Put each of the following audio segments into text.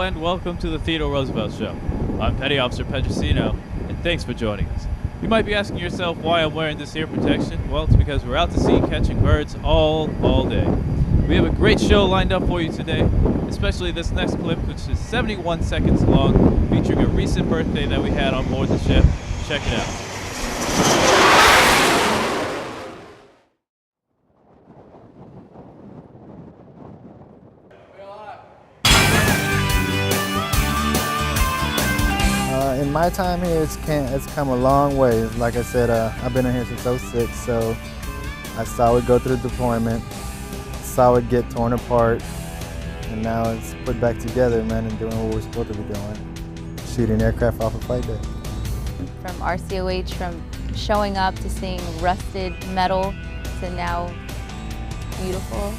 and welcome to the Theodore Roosevelt Show. I'm Petty Officer Petrosino, and thanks for joining us. You might be asking yourself why I'm wearing this ear protection. Well, it's because we're out to sea catching birds all day. We have a great show lined up for you today, especially this next clip, which is 71 seconds long, featuring a recent birthday that we had on board the ship. Check it out. In my time here, it's come a long way. Like I said, I've been in here since '06, so I saw it go through deployment, saw it get torn apart, and now it's put back together, man, and doing what we're supposed to be doing, shooting aircraft off of flight deck. From RCOH, from showing up to seeing rusted metal to now beautiful,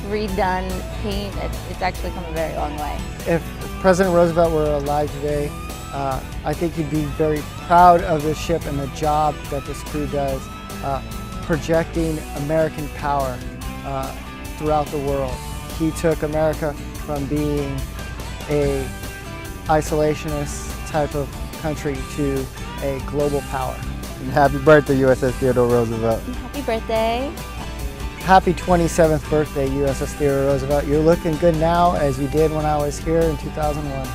redone paint, it's actually come a very long way. If President Roosevelt were alive today, I think he'd be very proud of this ship and the job that this crew does, projecting American power throughout the world. He took America from being a isolationist type of country to a global power. And happy birthday, USS Theodore Roosevelt. Happy birthday. Happy 27th birthday, USS Theodore Roosevelt. You're looking good now as you did when I was here in 2001.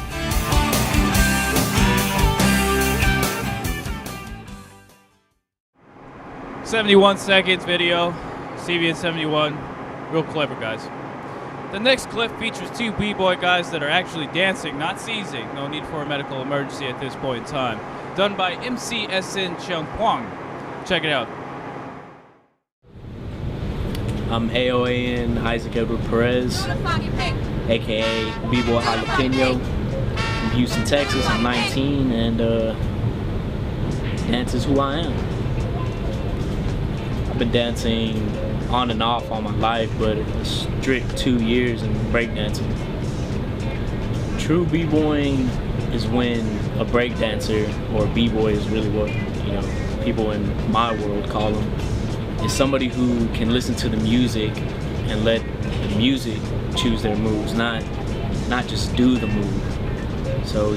"71 seconds video, CVN 71, real clever guys. The next clip features two b-boy guys that are actually dancing, not seizing. No need for a medical emergency at this point in time. Done by MCSN Cheung Kwang. Check it out. I'm AOAN Isaac Edward Perez, aka B-Boy Jalapeno, from Houston, Texas. I'm 19 and dance is who I am. I've been dancing on and off all my life, but a strict 2 years in breakdancing. True b-boying is when a breakdancer, or b-boy is really what people in my world call them, is somebody who can listen to the music and let the music choose their moves, not just do the move. So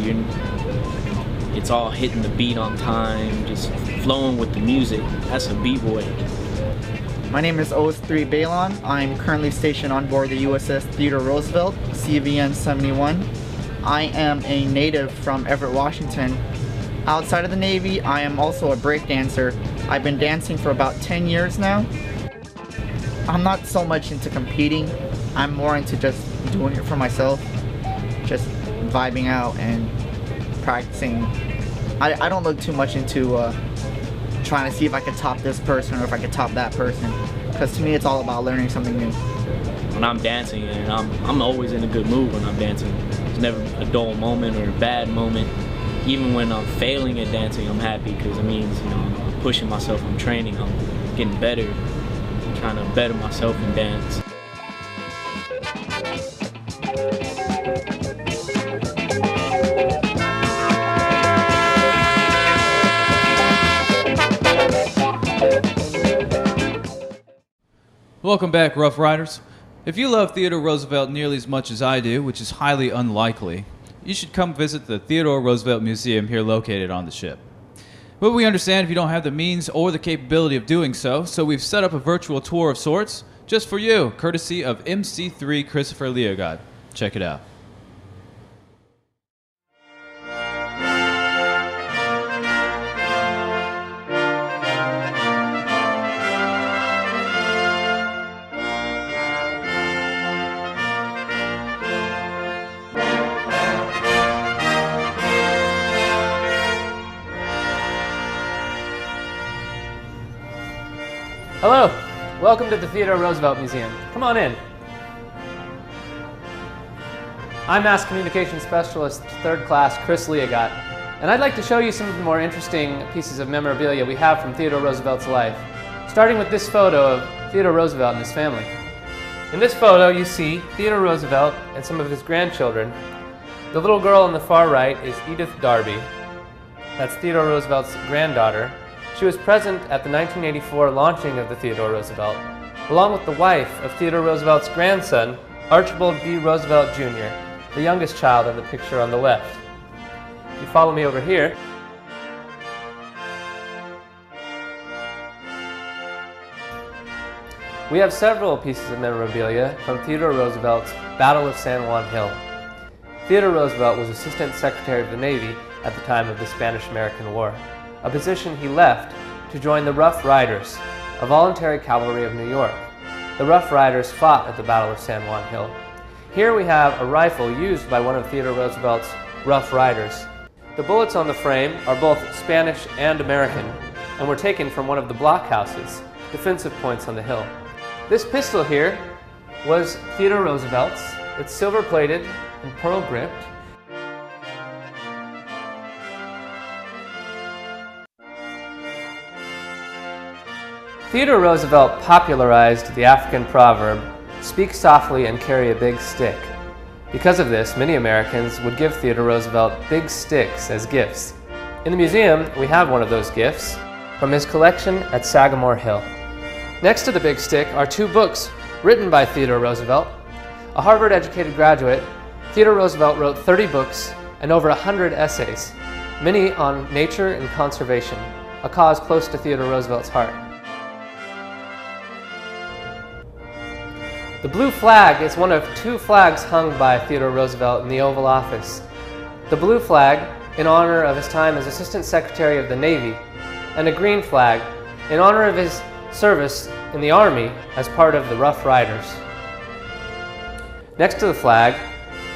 it's all hitting the beat on time, just flowing with the music. That's a b-boy. My name is OS3 Balon. I'm currently stationed on board the USS Theodore Roosevelt, CVN 71. I am a native from Everett, Washington. Outside of the Navy, I am also a break dancer. I've been dancing for about 10 years now. I'm not so much into competing. I'm more into just doing it for myself, just vibing out and practicing. I don't look too much into trying to see if I could top this person or if I could top that person, because to me it's all about learning something new. When I'm dancing, and I'm always in a good mood when I'm dancing. There's never a dull moment or a bad moment. Even when I'm failing at dancing, I'm happy because it means I'm pushing myself, I'm training, I'm getting better, I'm trying to better myself in dance. Welcome back, Rough Riders. If you love Theodore Roosevelt nearly as much as I do, which is highly unlikely, you should come visit the Theodore Roosevelt Museum here located on the ship. But we understand if you don't have the means or the capability of doing so, so we've set up a virtual tour of sorts just for you, courtesy of MC3 Christopher Leogod. Check it out. Hello, welcome to the Theodore Roosevelt Museum. Come on in. I'm Mass Communications Specialist, 3rd Class Chris Leogott, and I'd like to show you some of the more interesting pieces of memorabilia we have from Theodore Roosevelt's life, starting with this photo of Theodore Roosevelt and his family. In this photo, you see Theodore Roosevelt and some of his grandchildren. The little girl on the far right is Edith Darby. That's Theodore Roosevelt's granddaughter. She was present at the 1984 launching of the Theodore Roosevelt, along with the wife of Theodore Roosevelt's grandson, Archibald B. Roosevelt Jr., the youngest child in the picture on the left. If you follow me over here, we have several pieces of memorabilia from Theodore Roosevelt's Battle of San Juan Hill. Theodore Roosevelt was Assistant Secretary of the Navy at the time of the Spanish-American War, a position he left to join the Rough Riders, a voluntary cavalry of New York. The Rough Riders fought at the Battle of San Juan Hill. Here we have a rifle used by one of Theodore Roosevelt's Rough Riders. The bullets on the frame are both Spanish and American, and were taken from one of the blockhouses, defensive points on the hill. This pistol here was Theodore Roosevelt's. It's silver-plated and pearl-gripped. Theodore Roosevelt popularized the African proverb, "Speak softly and carry a big stick." Because of this, many Americans would give Theodore Roosevelt big sticks as gifts. In the museum, we have one of those gifts from his collection at Sagamore Hill. Next to the big stick are two books written by Theodore Roosevelt. A Harvard-educated graduate, Theodore Roosevelt wrote 30 books and over 100 essays, many on nature and conservation, a cause close to Theodore Roosevelt's heart. The blue flag is one of two flags hung by Theodore Roosevelt in the Oval Office. The blue flag in honor of his time as Assistant Secretary of the Navy, and a green flag in honor of his service in the Army as part of the Rough Riders. Next to the flag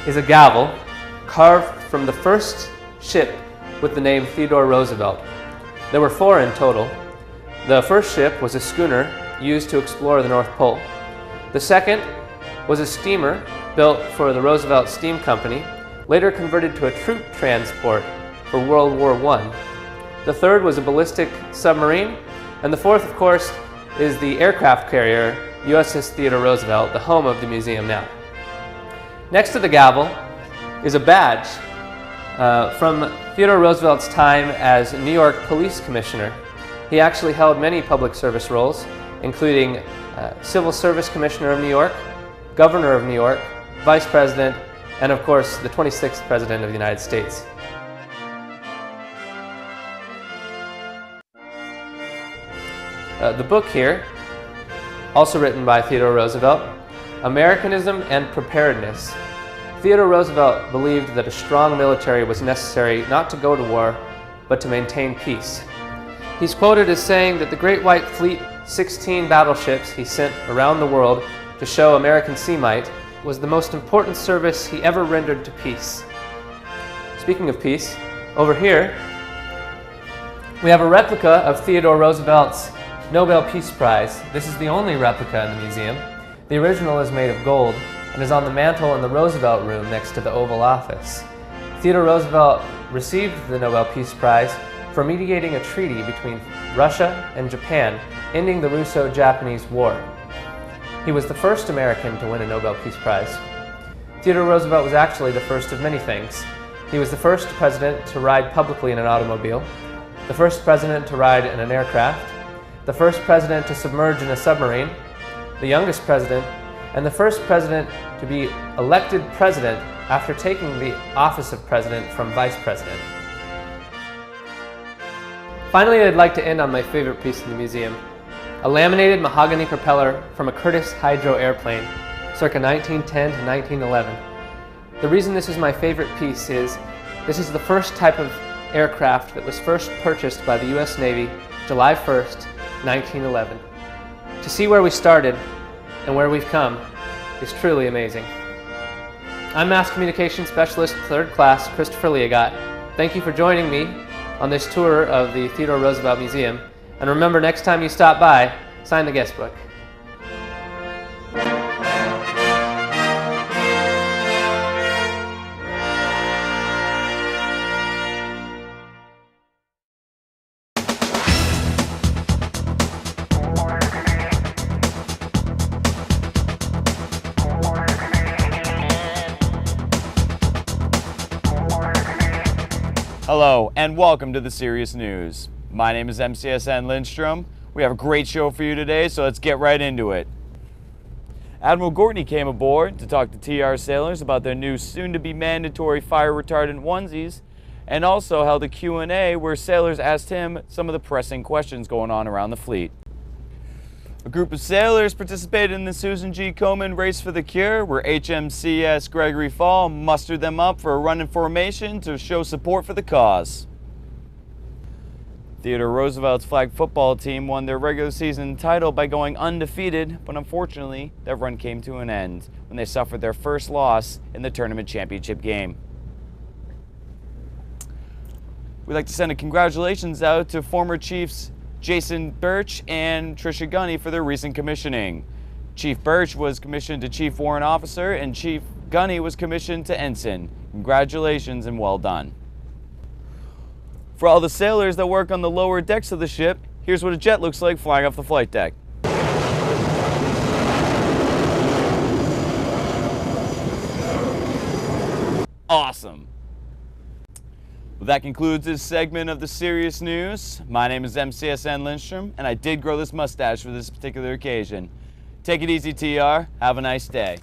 is a gavel carved from the first ship with the name Theodore Roosevelt. There were 4 in total. The first ship was a schooner used to explore the North Pole. The second was a steamer built for the Roosevelt Steam Company, later converted to a troop transport for World War I. The third was a ballistic submarine, and the fourth, of course, is the aircraft carrier USS Theodore Roosevelt, the home of the museum now. Next to the gavel is a badge from Theodore Roosevelt's time as New York Police Commissioner. He actually held many public service roles, including Civil Service Commissioner of New York, Governor of New York, Vice President, and of course the 26th President of the United States. The book here, also written by Theodore Roosevelt, Americanism and Preparedness. Theodore Roosevelt believed that a strong military was necessary not to go to war, but to maintain peace. He's quoted as saying that the Great White Fleet, 16 battleships he sent around the world to show American sea might, was the most important service he ever rendered to peace. Speaking of peace, over here, we have a replica of Theodore Roosevelt's Nobel Peace Prize. This is the only replica in the museum. The original is made of gold and is on the mantle in the Roosevelt Room next to the Oval Office. Theodore Roosevelt received the Nobel Peace Prize for mediating a treaty between Russia and Japan, ending the Russo-Japanese War. He was the first American to win a Nobel Peace Prize. Theodore Roosevelt was actually the first of many things. He was the first president to ride publicly in an automobile, the first president to ride in an aircraft, the first president to submerge in a submarine, the youngest president, and the first president to be elected president after taking the office of president from vice president. Finally, I'd like to end on my favorite piece in the museum, a laminated mahogany propeller from a Curtiss Hydro airplane, circa 1910 to 1911. The reason this is my favorite piece is this is the first type of aircraft that was first purchased by the US Navy July 1st, 1911. To see where we started and where we've come is truly amazing. I'm Mass Communications Specialist 3rd Class Christopher Leagot. Thank you for joining me on this tour of the Theodore Roosevelt Museum. And remember, next time you stop by, sign the guest book. Hello and welcome to the Serious News. My name is MCSN Lindstrom. We have a great show for you today, so let's get right into it. Admiral Gortney came aboard to talk to TR sailors about their new soon-to-be mandatory fire-retardant onesies, and also held a Q&A where sailors asked him some of the pressing questions going on around the fleet. A group of sailors participated in the Susan G. Komen Race for the Cure, where HMCS Gregory Fall mustered them up for a run in formation to show support for the cause. Theodore Roosevelt's flag football team won their regular season title by going undefeated, but unfortunately, that run came to an end when they suffered their first loss in the tournament championship game. We'd like to send a congratulations out to former Chiefs Jason Birch and Tricia Gunny for their recent commissioning. Chief Birch was commissioned to Chief Warrant Officer and Chief Gunny was commissioned to Ensign. Congratulations and well done. For all the sailors that work on the lower decks of the ship, here's what a jet looks like flying off the flight deck. Awesome. Well, that concludes this segment of the Serious News. My name is MCSN Lindstrom, and I did grow this mustache for this particular occasion. Take it easy, TR. Have a nice day.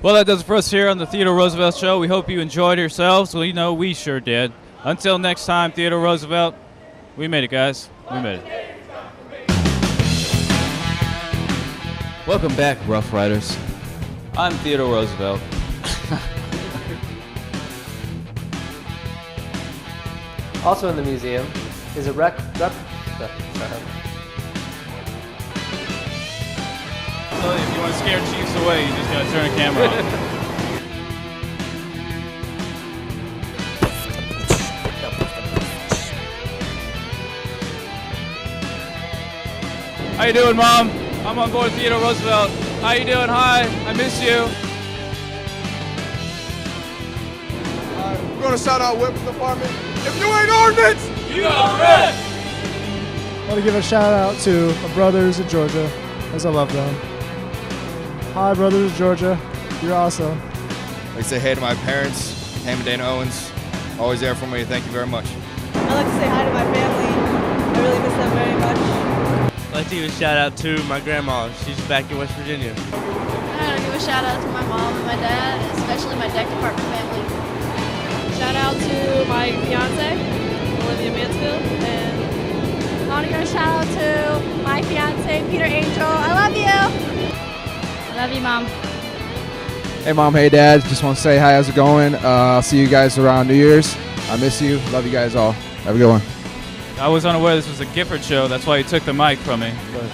Well, that does it for us here on the Theodore Roosevelt Show. We hope you enjoyed yourselves. Well, you know, we sure did. Until next time, Theodore Roosevelt, we made it, guys. We made it. Welcome back, Rough Riders. I'm Theodore Roosevelt. Also in the museum is a So if you want to scare Chiefs away, you just gotta turn the camera on. How you doing, Mom? I'm on board Theodore Roosevelt. How you doing? Hi, I miss you. We're gonna shout out Weapons Department. If you ain't ordnance, You are red! I want to give a shout out to my brothers in Georgia, as I love them. Hi, brothers in Georgia. You're awesome. I'd like to say hey to my parents, Ham and Dana Owens. Always there for me. Thank you very much. I'd like to say hi to my family. I really miss them very much. I'd like to give a shout out to my grandma. She's back in West Virginia. I want to give a shout out to my mom and my dad, especially my deck department family. Shout out to my fiance, Olivia Mansfield, and I want to give a shout out to my fiance, Peter Angel. I love you. I love you, Mom. Hey Mom, hey Dad, just want to say hi, how's it going? I'll see you guys around New Year's. I miss you, love you guys all. Have a good one. I was unaware this was a Gifford show, that's why you took the mic from me. But